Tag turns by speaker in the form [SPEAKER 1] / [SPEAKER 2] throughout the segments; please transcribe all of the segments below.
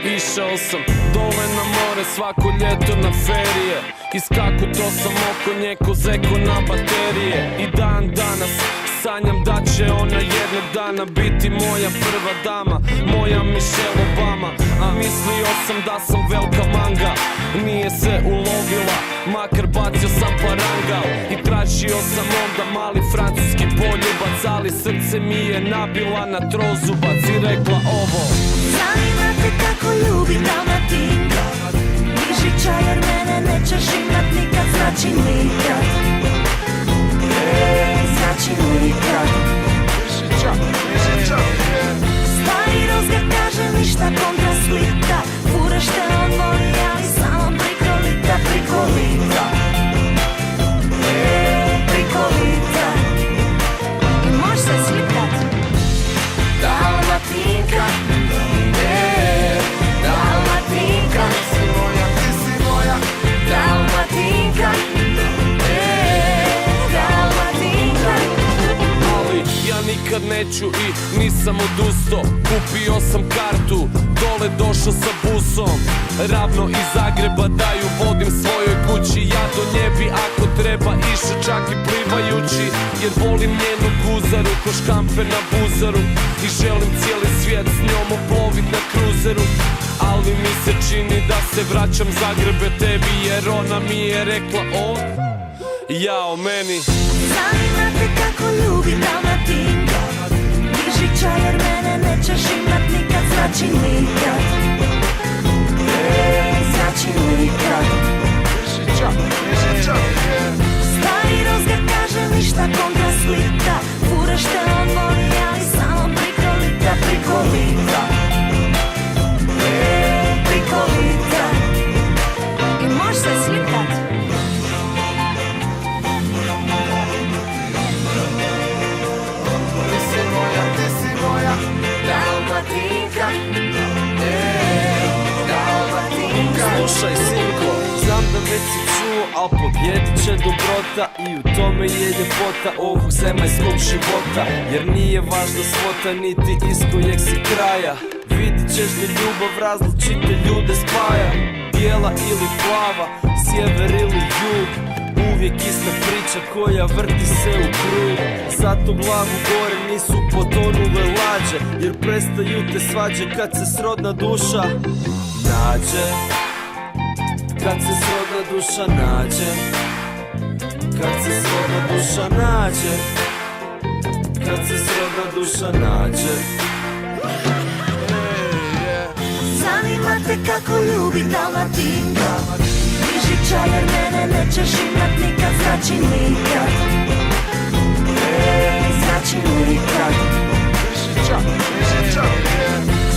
[SPEAKER 1] Išao sam dole na more svako ljeto na ferije. Iskakuto sam oko nje ko zeko na baterije. I dan danas sanjam da će ona jednog dana biti moja prva dama, moja Michelle Obama. A mislio sam da sam velika manga, nije se ulovila, makar bacio sam parangal. I tražio sam onda mali francuski poljubac, ali srce mi je nabila na trozubac i rekla ovo:
[SPEAKER 2] zanima te kako ljubi Dalmatinka, diži čaj jer mene nećeš imat nikad, znači nikad, znači nikad. Stari rozgar kaže ništa kontra Splita, furaš te on voli, ali samo prikolita, prikolita, prikolita. I mož se slikat Dalmatinka, Dalmatinka, ti si moja, ti si moja Dalmatinka, Dalmatinka.
[SPEAKER 1] Ali ja nikad neću i nisam odustao. Kupio sam kartu, dole došao sa busom, ravno iz Zagreba da ju vodim svojoj kući. Ja do nje bi ako treba išao čak i plivajući, jer volim njenu guzaru ko škampe na buzaru. I želim cijeli svijet s njom oplovit na kruzeru. Ali mi se čini da se vraćam Zagrebe tebi, jer ona mi je rekla on, ja o meni.
[SPEAKER 2] Zanima te kako ljubi Dalmatinka, diži čaj jer mene nećeš imat nikad, znači nikad, znači nikad. Stari rozgar kaže ništa kontra Splita, furaš te on voli, ali samo prikolita, prikolita, prikolita. I mož se slikat Dalmatinka, Dalmatinka.
[SPEAKER 3] Slušaj sinko, znam da već si čuo, al pobjedit će dobrota i u tome je ljepota ovog zemaljskog života. Jer nije važna svota niti iz kojeg si kraja, vidit ćeš da ljubav različite ljude spaja. Bijela ili plava, sjever ili jug, uvijek ista priča koja vrti se u krug. Zato glavu gore nisu potonule lađe, jer prestaju te svađe kad se srodna duša nađe. Kad se srodna duša nađe, kad se srodna duša nađe, kad se srodna duša nađe.
[SPEAKER 2] Zanima te kako ljubi Dalmatinka, diži čaj jer mene nećeš imat nikad, znači nikad, znači nikad.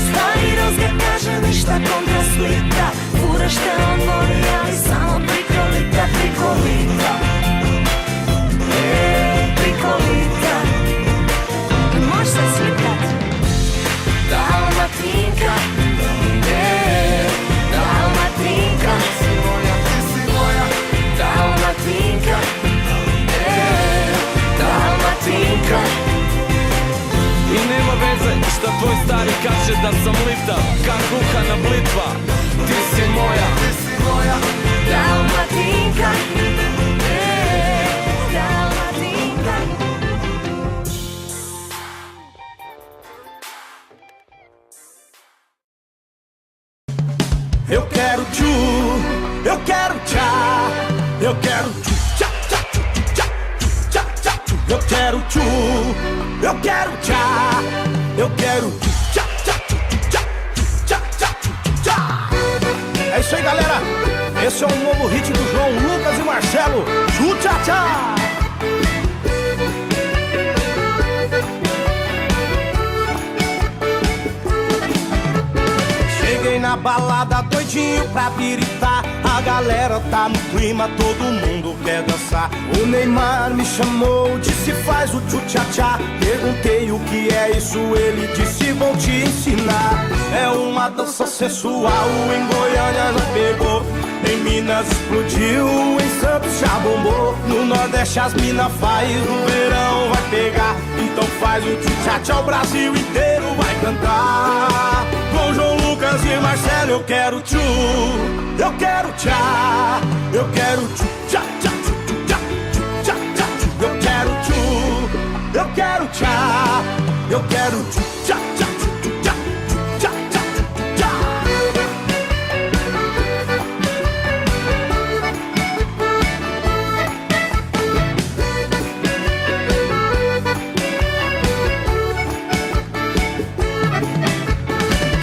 [SPEAKER 2] Stari rozgar kaže ništa kontra Splita, furaš te on voli, ali samo prikolita, prikolita, prikolita. I mož se slikat Dalmatinka, Dalmatinka, ti si moja, ti si moja Dalmatinka, Dalmatinka.
[SPEAKER 1] I nema veze šta tvoj stari kaže da sam lifta, kak kuhana blitva. Ti si moja,
[SPEAKER 2] ti si moja Dalmatinka, Dalmatinka.
[SPEAKER 4] Eu quero tchu, eu quero tchá, eu quero tchu, tchá, tchá, tchá, tchá, tchá, tchu. Eu quero tchu, eu quero tchá, eu quero tchu, tchá, tchá, tchá, tchá, tchá, tchá. É isso aí, galera. Esse é um novo hit do João Lucas e Marcelo. Tchu, tchá, tchá. Cheguei na balada doidinho pra piritar, a galera tá no clima, todo mundo quer dançar. O Neymar me chamou, disse faz o tchu-tchá-tchá. Perguntei o que é isso, ele disse vou te ensinar. É uma dança sensual, em Goiânia não pegou. Minas explodiu, em Santos já bombou. No Nordeste as mina faz, no verão vai pegar. Então faz o tchá-tchá, o Brasil inteiro vai cantar. Com João Lucas e Marcelo eu quero tchu, eu quero tchá, eu quero tchu, tchá, tchá, tchu, tchá, tchá, tchá, tchu. Eu quero tchu, eu quero tchá, eu quero tchu, tchá, tchá, tchu, tchá, tchá, tchá, tchá.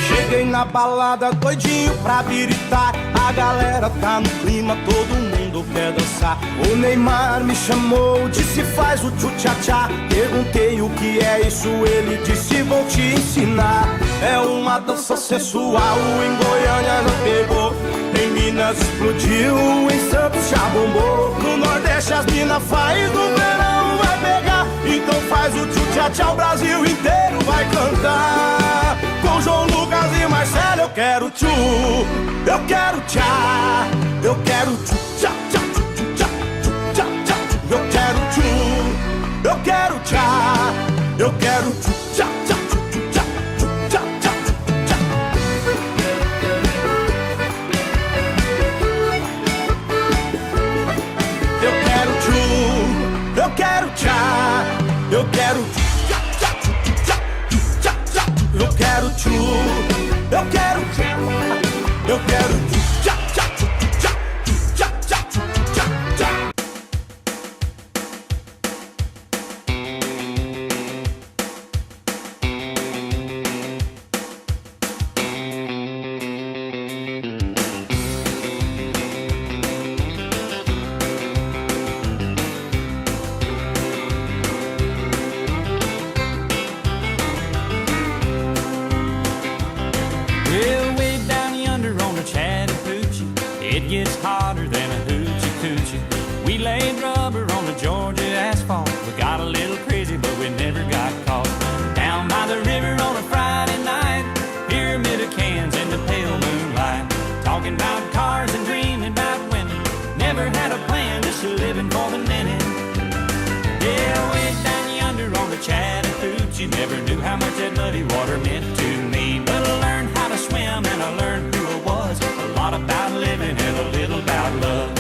[SPEAKER 4] Cheguei na balada doidinho pra biritar. A galera tá no clima, todo mundo quer dançar. O Neymar me chamou, disse faz o tchu-tchá-tchá. Perguntei o que é isso, ele disse vou te ensinar. É uma dança sensual, em Goiânia já pegou. Em Minas explodiu, em Santos já bombou. No Nordeste as mina faz, no verão vai pegar. Então faz o tchu-tchá-tchá, o Brasil inteiro vai cantar. Com João Lucas e Marcelo eu quero tchu, eu quero tchá, eu quero tchu, tchá, tchá, tchu, tchá, tchá, tchá, tchu. Eu quero tchu, eu quero tchá, eu quero tchu, tchá, tchá, tchu, tchá, tchá, tchá, tchá. Eu quero tchu, eu quero tchá, eu quero tchu, tchá, tchá, tchu, tchá, tchá, tchá. Eu quero tchu, eu quero tchá, eu quero tchá, tchá, tchu, tchá, tchá, tchá, tchá, tchá.
[SPEAKER 5] Well, way down yonder on the Chattahoochee, it gets hotter than a hoochie coochie. We laid rubber on the Georgia asphalt. We got a little crazy, but we never got caught. Down by the river on a Friday night, pyramid of cans in the pale moonlight. Talking about cars and dreaming about women. Never had a plan, just living for the minute. Yeah, way down yonder on the Chattahoochee, never knew how much that muddy water meant to me. But I learned how to swim and I learned who I was. A lot about living and a little about love.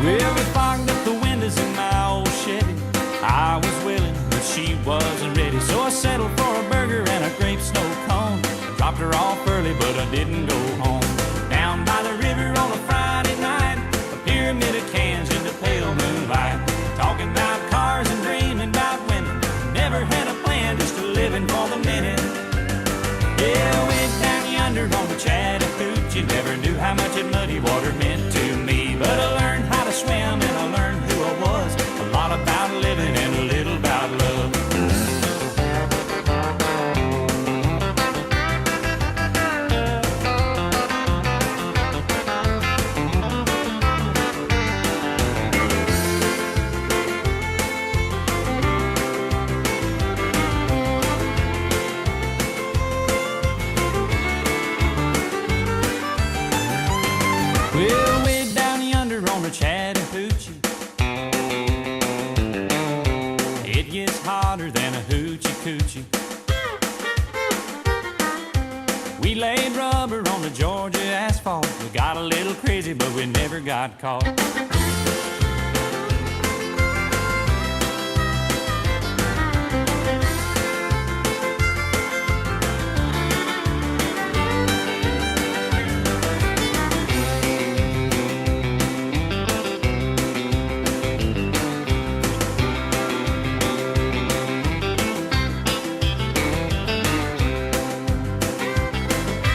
[SPEAKER 5] Well, we fogged up the windows in my old Chevy. I was willing, but she wasn't ready. So I settled for a burger and a grape snow cone. I dropped her off early, but I didn't go home. Down by the river on a Friday night, a pyramid of cans in the pale moonlight. Talking about cars and dreaming about women. Never had a plan, just living for the minute. Yeah, way down yonder on the Chattahoochee, never knew how much that muddy water meant to me. But I learned how to swim and I learned who I was. A lot about living and a little about love. Well, way down yonder on the Chattahoochee, it gets hotter than a hoochie coochie. We laid rubber on the Georgia asphalt. We got a little crazy, but we never got caught.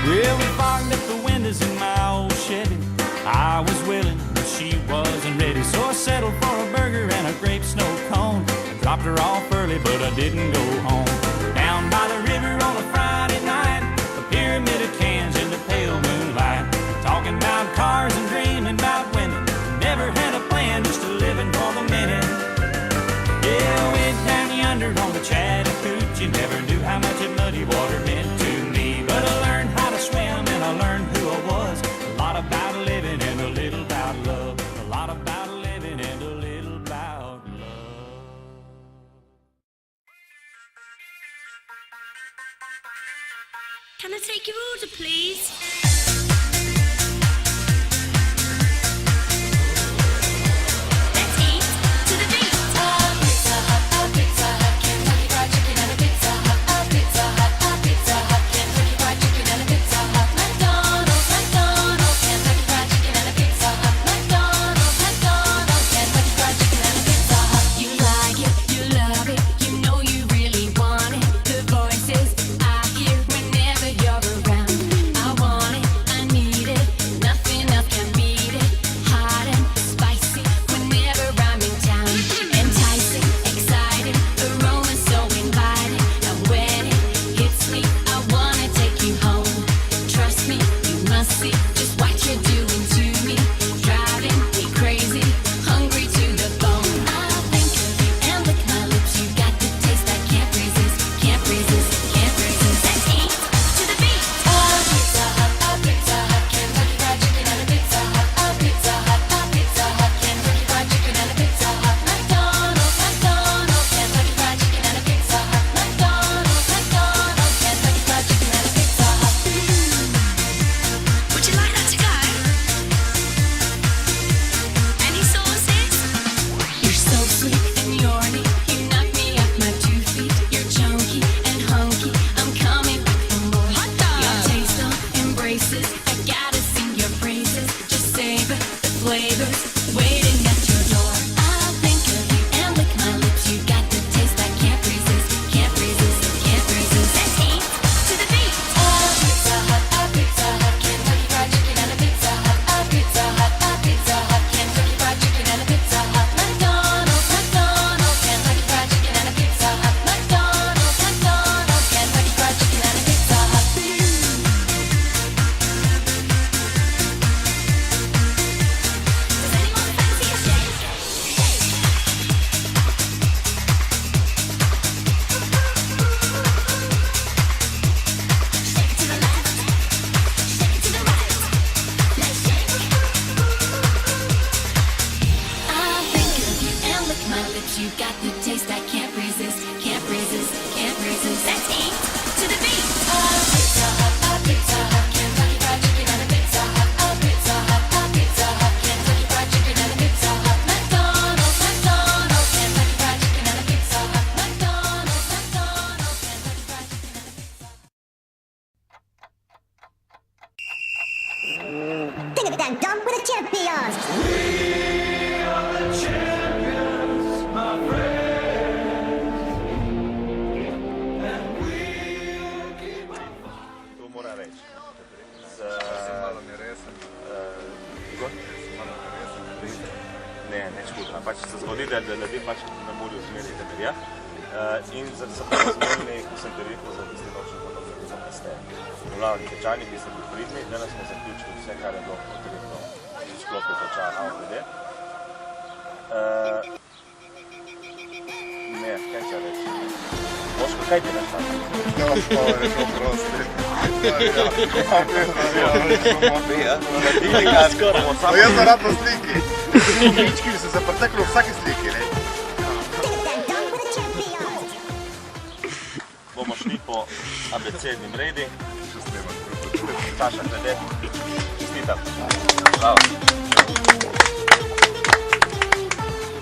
[SPEAKER 5] Well, we fogged up the windows in my old Chevy. I was willing, but she wasn't ready. So I settled for a burger and a grape snow cone. I dropped her off early, but I didn't go home. Down by the river on a Friday night, a pyramid of cans in the pale moonlight. Talking about cars and dreaming about women. Never had a plan, just living for the minute.
[SPEAKER 2] Can I take your order, please? Let's eat to the beat. Pizza Hut, Pizza Hut, Kentucky Fried Chicken and a Pizza Hut, Pizza Hut, Pizza Hut, Kentucky Fried Chicken and a Pizza Hut, McDonald's, McDonald's, Kentucky Fried Chicken and a Pizza Hut, McDonald's, McDonald's, Kentucky Fried Chicken and a Pizza Hut. You like it, you love it, you know you really want it. The voices I hear whenever you're around. I want it, I need it, nothing else can beat it. Hot and spicy whenever I'm in town. Enticing, exciting, aroma so inviting. And when it hits me, I wanna take you home. Trust me, you must see just what you're doing to me. Driving me crazy, hungry to the bone. I think of you and lick my lips. You got the taste I can't resist, can't resist, can't resist. Let's eat to the beat. Pizza Hut, Pizza Hut, Kentucky Fried Chicken and a Pizza Hut, Pizza Hut, Pizza Hut, Kentucky Fried Chicken and a Pizza Hut, McDonald's, McDonald's, Kentucky Fried Chicken and a Pizza Hut, McDonald's, McDonald's, Kentucky Fried Chicken and a Pizza Hut. Would you like that to go? Any sauces? You're so sweet and yawny. You knock me off my 2 feet. You're chunky and hunky. I'm coming back for more. Your taste on embraces. I gotta sing your praises. Just savor the flavors waiting at your door. I'll think of you and lick my lips. You got the taste I can't resist, can't resist, can't resist. Let's eat to the beat. Pizza Hut, Pizza Hut, Kentucky Fried Chicken and a Pizza Hut, Pizza Hut, Pizza Hut, Kentucky Fried Chicken and a Pizza Hut, McDonald's, McDonald's, Kentucky Fried Chicken and a Pizza Hut, McDonald's, McDonald's, Kentucky Fried Chicken and a Pizza Hut. Does anyone fancy a shake? Shake to the left, shake to the right. Let's shake. I think of you and lick my lips. You got the taste I can't resist, can't resist, can't resist. Let's eat to the beat. Pizza Hut, Pizza Hut, Kentucky Fried Chicken and a Pizza Hut, Pizza Hut, Pizza Hut, Kentucky Fried Chicken and a Pizza Hut, McDonald's, McDonald's, Kentucky Fried Chicken and a Pizza Hut, McDonald's, McDonald's, Kentucky Fried Chicken and a Pizza Hut.
[SPEAKER 6] Think of it then, Dom, we're the champions!
[SPEAKER 7] To moram reči. Ne, neč hudno. Pač se zgodi, da ljudje pač ne morajo zmeriti temelja. In za zmerni, ko sem te rekel, za tisti nočni podobno, za kasneje. Glavni tečajni, ki ste bili pridni, danes smo zaključili vse, kar je bilo potrebno v sklopu tečaja AOVD. Ne, kaj če reči? Boško, kaj ti naš tam?
[SPEAKER 8] Ja, pa je to prosti. Pa jaz zarad na sliki. Lički so se pretekli v vsaki sliki, ne?
[SPEAKER 6] Think of it then, Dom, we're the champions!
[SPEAKER 7] Bomo šli po abecednim redi. Saša, glede. Čestitam. Bravo.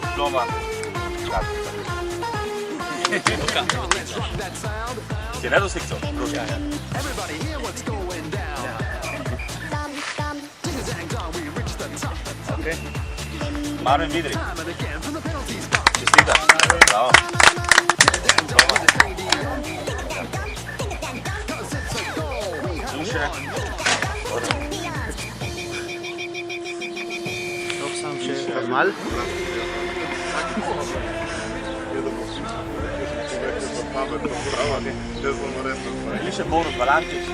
[SPEAKER 7] Diploma. Si naredil slikco? Druži. Okay. Marvin Vidri. Čestitam. Bravo. Diploma. Duše.
[SPEAKER 9] Sam še razmal.
[SPEAKER 7] Piše Borut Valančić.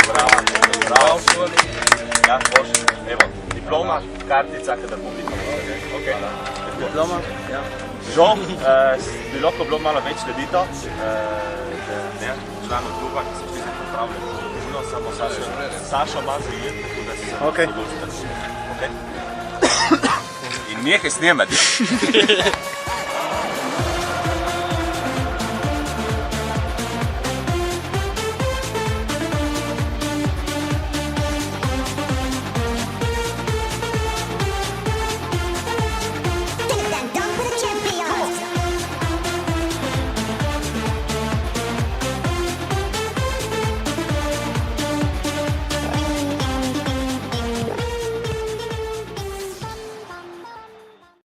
[SPEAKER 7] Bravo. Bravo. Ja, boš. Evo, diploma, kartica, kadar bom videl. Okay.
[SPEAKER 9] Diploma, ja.
[SPEAKER 7] Žal, bi lahko bilo malo več sledito, članov kluba, ki so šli se pripravljati podobno, samo Sašo ima zajet, tako da se odločite. In nehaj snemati.